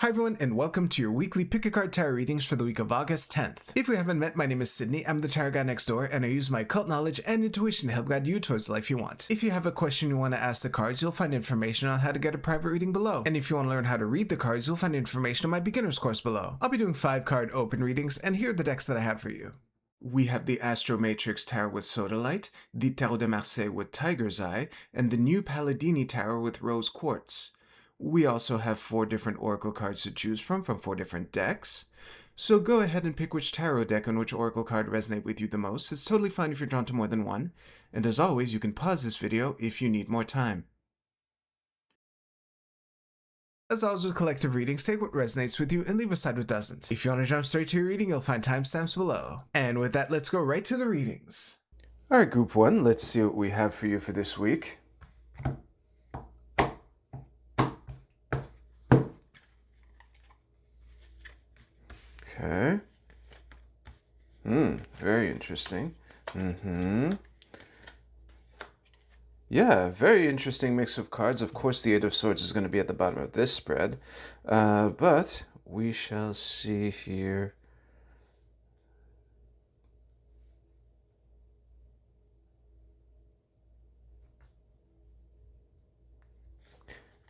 Hi everyone, and welcome to your weekly Pick a Card Tarot readings for the week of August 10th. If we haven't met, my name is Sydney, I'm the tarot guy next door, and I use my occult knowledge and intuition to help guide you towards the life you want. If you have a question you want to ask the cards, you'll find information on how to get a private reading below. And if you want to learn how to read the cards, you'll find information on my beginner's course below. I'll be doing 5-card open readings, and here are the decks that I have for you. We have the Astro Matrix Tarot with Sodalite, the Tarot de Marseille with Tiger's Eye, and the new Palladini Tarot with Rose Quartz. We also have 4 different oracle cards to choose from 4 different decks. So go ahead and pick which tarot deck and which oracle card resonate with you the most. It's totally fine if you're drawn to more than one. And as always, you can pause this video if you need more time. As always with collective readings, take what resonates with you and leave aside what doesn't. If you want to jump straight to your reading, you'll find timestamps below. And with that, let's go right to the readings. Alright, Group 1, let's see what we have for you for this week. Okay. Very interesting. Yeah, very interesting mix of cards. Of course, the Eight of Swords is going to be at the bottom of this spread. But we shall see here.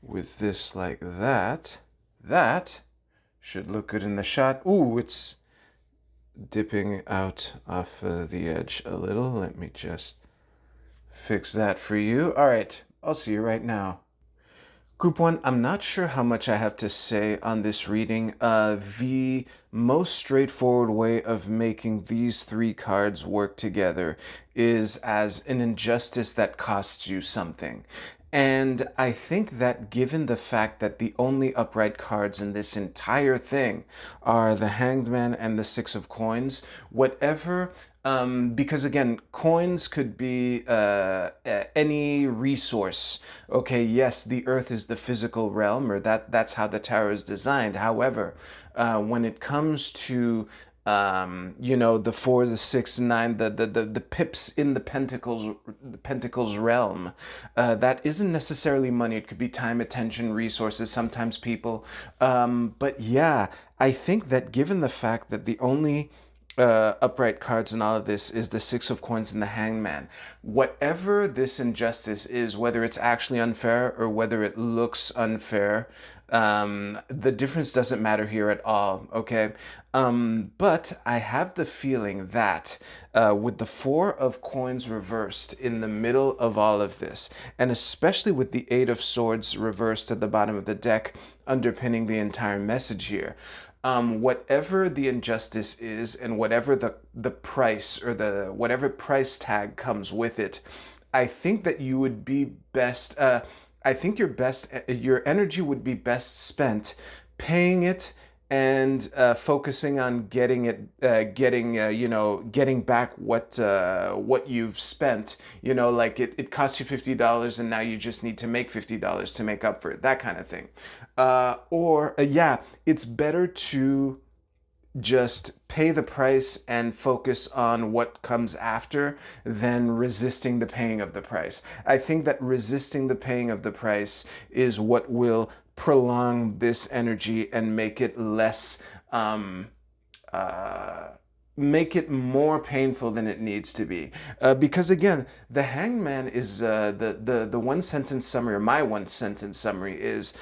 With this like that, that should look good in the shot. Ooh, it's dipping out off the edge a little. Let me just fix that for you. All right, I'll see you right now. Group 1, I'm not sure how much I have to say on this reading. The most straightforward way of making these 3 cards work together is as an injustice that costs you something. And I think that given the fact that the only upright cards in this entire thing are the Hanged Man and the Six of Coins, whatever, because again, coins could be any resource. Okay, yes, the earth is the physical realm, or that's how the tarot is designed. However, when it comes to the 4, the 6, 9, the pips in the pentacles realm, that isn't necessarily money. It could be time, attention, resources, sometimes people. But yeah, I think that given the fact that the only upright cards in all of this is the Six of Coins and the Hanged Man, whatever this injustice is, whether it's actually unfair or whether it looks unfair, the difference doesn't matter here at all, okay? But I have the feeling that with the 4 of Coins reversed in the middle of all of this, and especially with the 8 of Swords reversed at the bottom of the deck underpinning the entire message here, whatever the injustice is and whatever the price or whatever price tag comes with it, I think that you would be best, I think your energy would be best spent paying it and focusing on getting back what you've spent. Like it cost you $50 and now you just need to make $50 to make up for it, that kind of thing. Yeah, it's better to just pay the price and focus on what comes after than resisting the paying of the price. I think that resisting the paying of the price is what will prolong this energy and make it less, make it more painful than it needs to be. Because again, the Hanged Man is the one sentence summary, or my one sentence summary is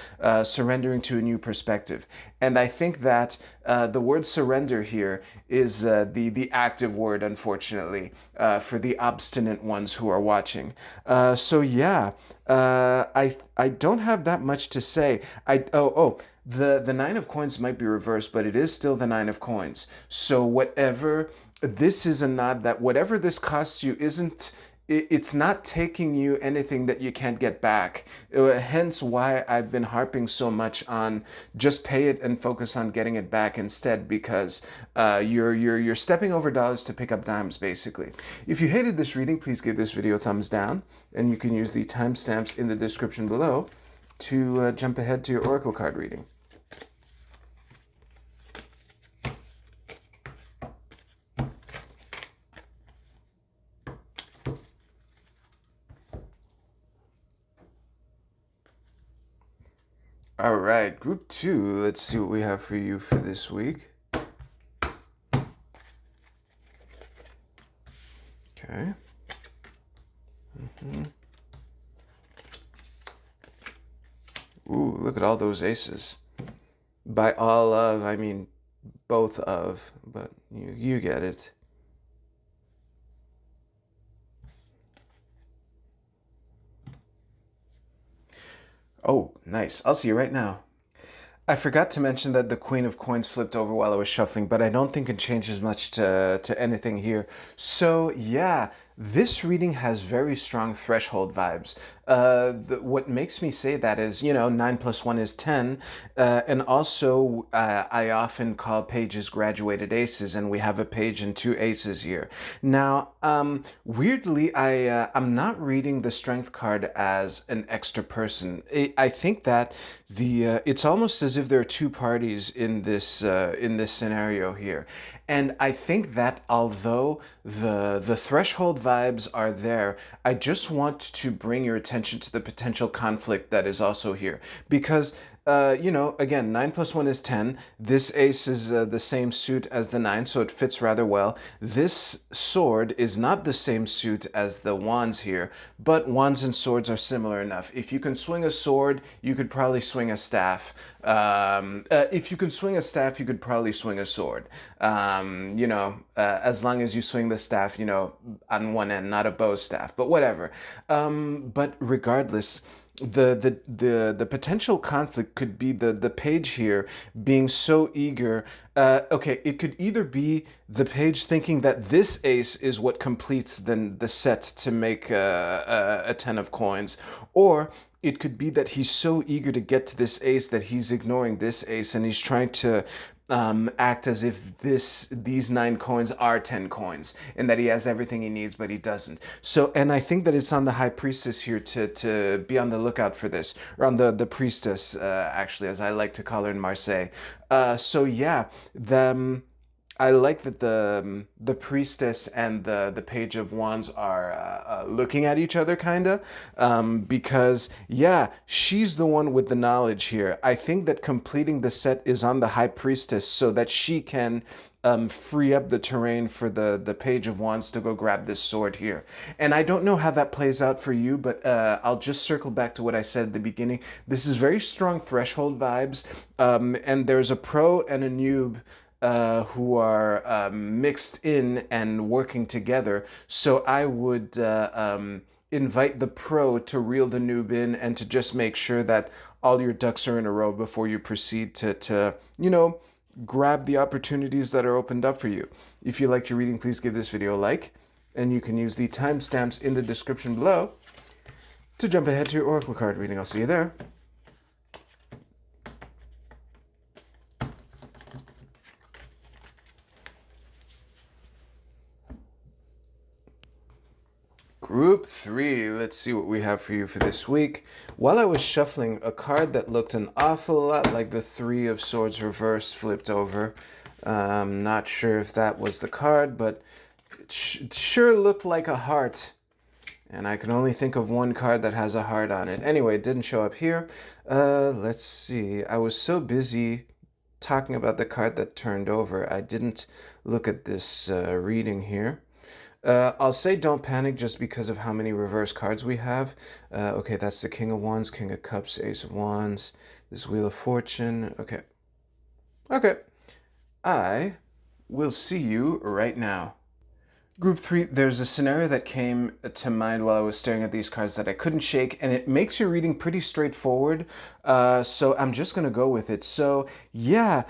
surrendering to a new perspective. And I think that the word surrender here is the active word, unfortunately, for the obstinate ones who are watching. So yeah, I don't have that much to say. The 9 of Coins might be reversed, but it is still the 9 of Coins. So whatever, this is a nod that whatever this costs you it's not taking you anything that you can't get back. Hence why I've been harping so much on just pay it and focus on getting it back instead, because you're stepping over dollars to pick up dimes, basically. If you hated this reading, please give this video a thumbs down, and you can use the timestamps in the description below to jump ahead to your oracle card reading. All right, group 2. Let's see what we have for you for this week. Okay. Ooh, look at all those aces. By all of, I mean both of, but you get it. Oh, nice. I'll see you right now. I forgot to mention that the Queen of Coins flipped over while I was shuffling, but I don't think it changes much to anything here. So yeah, this reading has very strong threshold vibes. What makes me say that is, 9 plus 1 is 10. And also, I often call pages graduated aces, and we have a page and 2 aces here. Now, weirdly, I'm not reading the strength card as an extra person. I think that it's almost as if there are two parties in this scenario here. And I think that although the threshold vibes are there, I just want to bring your attention to the potential conflict that is also here. Because again, 9 plus 1 is 10. This ace is the same suit as the 9, so it fits rather well. This sword is not the same suit as the wands here, but wands and swords are similar enough. If you can swing a sword, you could probably swing a staff. If you can swing a staff, you could probably swing a sword. As long as you swing the staff, on one end, not a bow staff, but whatever. But regardless, the potential conflict could be the page here being so eager. Okay, it could either be the page thinking that this ace is what completes the set to make a 10 of coins, or it could be that he's so eager to get to this ace that he's ignoring this ace and he's trying to act as if these 9 coins are 10 coins and that he has everything he needs, but he doesn't. So, and I think that it's on the High Priestess here to be on the lookout for this, or on the Priestess, actually, as I like to call her in Marseille. So yeah, I like that the priestess and the page of wands are looking at each other, kinda, because yeah, she's the one with the knowledge here. I think that completing the set is on the high priestess so that she can free up the terrain for the page of wands to go grab this sword here. And I don't know how that plays out for you, but I'll just circle back to what I said at the beginning. This is very strong threshold vibes, and there's a pro and a noob who are mixed in and working together. So I would invite the pro to reel the noob in and to just make sure that all your ducks are in a row before you proceed to grab the opportunities that are opened up for you. If you liked your reading, please give this video a like, and you can use the timestamps in the description below to jump ahead to your Oracle card reading. I'll see you there. Group 3, let's see what we have for you for this week. While I was shuffling, a card that looked an awful lot like the 3 of Swords reversed flipped over. Not sure if that was the card, but it sure looked like a heart. And I can only think of one card that has a heart on it. Anyway, it didn't show up here. Let's see. I was so busy talking about the card that turned over, I didn't look at this reading here. I'll say don't panic just because of how many reverse cards we have. Okay, that's the King of Wands, King of Cups, Ace of Wands, this Wheel of Fortune. Okay. Okay. I will see you right now. Group 3, there's a scenario that came to mind while I was staring at these cards that I couldn't shake, and it makes your reading pretty straightforward, so I'm just going to go with it. So, yeah,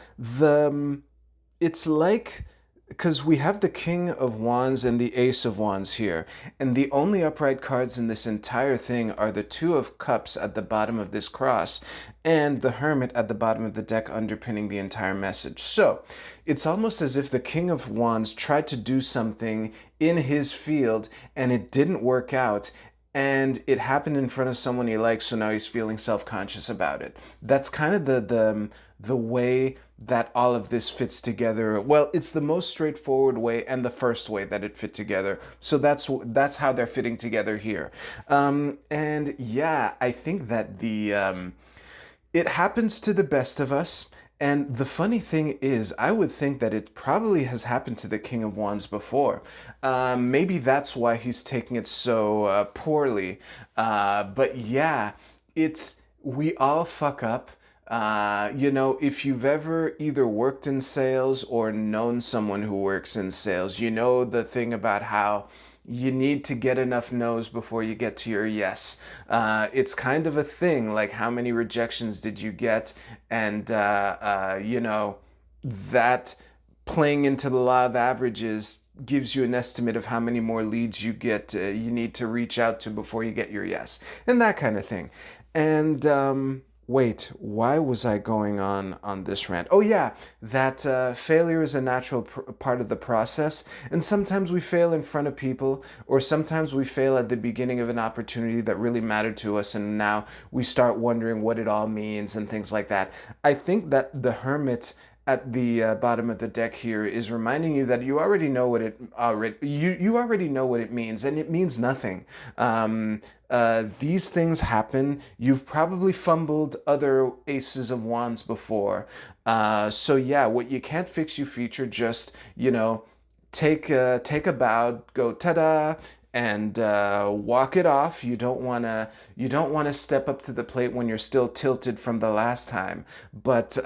it's like, because we have the King of Wands and the Ace of Wands here, and the only upright cards in this entire thing are the 2 of Cups at the bottom of this cross and the Hermit at the bottom of the deck underpinning the entire message. So it's almost as if the King of Wands tried to do something in his field and it didn't work out, and it happened in front of someone he likes, so now he's feeling self-conscious about it. That's kind of the way that all of this fits together. Well, it's the most straightforward way and the first way that it fit together. So that's how they're fitting together here. And yeah, I think that It happens to the best of us. And the funny thing is, I would think that it probably has happened to the King of Wands before. Maybe that's why he's taking it so poorly. But yeah, we all fuck up. If you've ever either worked in sales or known someone who works in sales, you know the thing about how you need to get enough no's before you get to your yes. It's kind of a thing, like how many rejections did you get? And, that playing into the law of averages gives you an estimate of how many more leads you need to reach out to before you get your yes, and that kind of thing. And wait, why was I going on this rant? Oh yeah, that failure is a natural part of the process, and sometimes we fail in front of people, or sometimes we fail at the beginning of an opportunity that really mattered to us, and now we start wondering what it all means and things like that. I think that the Hermit at the bottom of the deck here is reminding you that you already know what you already know what it means, and it means nothing. These things happen. You've probably fumbled other aces of wands before. So yeah, what you can't fix, you feature. Just take a bow, go ta-da, and walk it off. You don't wanna step up to the plate when you're still tilted from the last time. But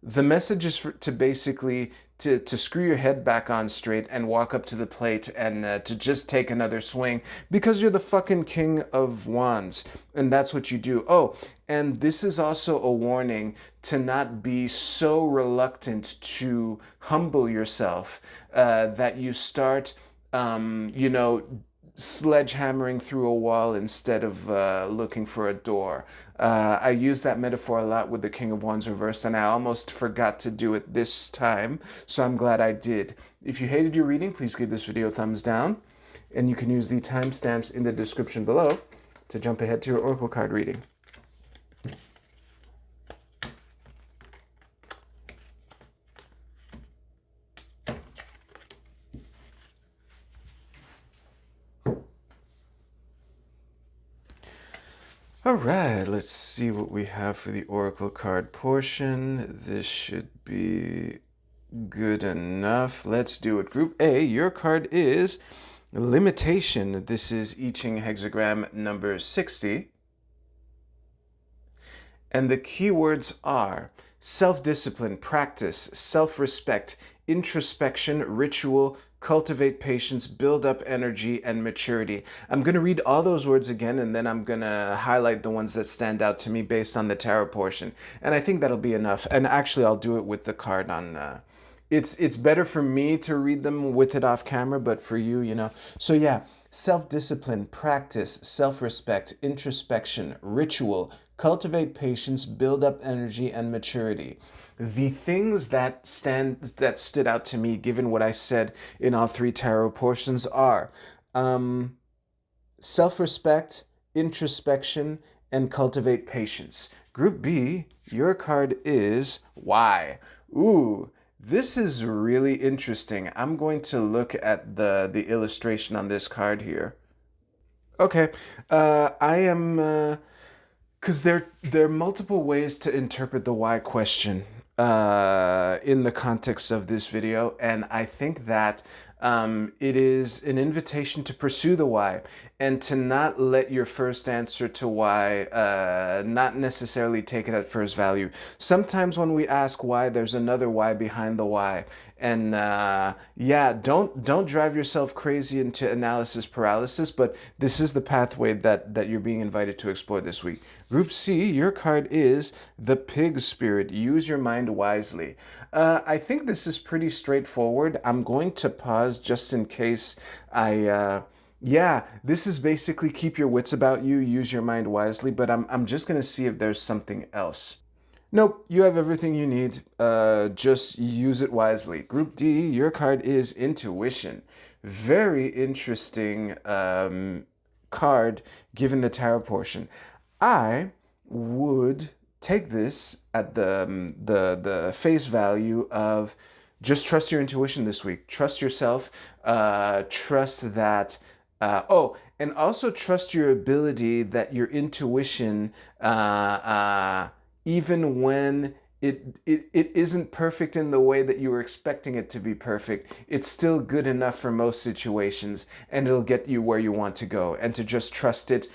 the message is to basically to screw your head back on straight and walk up to the plate and to just take another swing, because you're the fucking King of Wands, and that's what you do. Oh, and this is also a warning to not be so reluctant to humble yourself that you start sledgehammering through a wall instead of looking for a door. I use that metaphor a lot with the King of Wands reverse, and I almost forgot to do it this time, so I'm glad I did. If you hated your reading, please give this video a thumbs down, and you can use the timestamps in the description below to jump ahead to your Oracle card reading. All right, let's see what we have for the Oracle card portion. This should be good enough. Let's do it. Group A, your card is Limitation. This is I Ching hexagram number 60. And the keywords are self-discipline, practice, self-respect, introspection, ritual, cultivate patience, build up energy, and maturity. I'm going to read all those words again, and then I'm going to highlight the ones that stand out to me based on the tarot portion. And I think that'll be enough. And actually, I'll do it with the card on... It's better for me to read them with it off camera, but for you. So yeah, self-discipline, practice, self-respect, introspection, ritual, cultivate patience, build up energy, and maturity. The things that stood out to me, given what I said in all three tarot portions, are self-respect, introspection, and cultivate patience. Group B, your card is Why. Ooh, this is really interesting. I'm going to look at the illustration on this card here. Okay, I am... because there are multiple ways to interpret the why question in the context of this video, and I think that it is an invitation to pursue the why and to not let your first answer to why not necessarily take it at first value. Sometimes when we ask why, there's another why behind the why. And yeah, don't drive yourself crazy into analysis paralysis, but this is the pathway that you're being invited to explore this week. Group C, your card is the Pig Spirit. Use your mind wisely. I think this is pretty straightforward. I'm going to pause just in case yeah, this is basically keep your wits about you, use your mind wisely, but I'm just going to see if there's something else. Nope, you have everything you need. Just use it wisely. Group D, your card is Intuition. Very interesting card given the tarot portion. I would take this at the face value of just trust your intuition this week. Trust yourself. Trust that. Oh, And also trust your ability that your intuition, even when it isn't perfect in the way that you were expecting it to be perfect, it's still good enough for most situations, and it'll get you where you want to go. And to just trust it,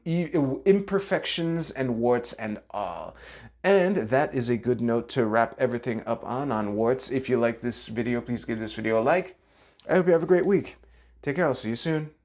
imperfections and warts and all. And that is a good note to wrap everything up on warts. If you like this video, please give this video a like. I hope you have a great week. Take care. I'll see you soon.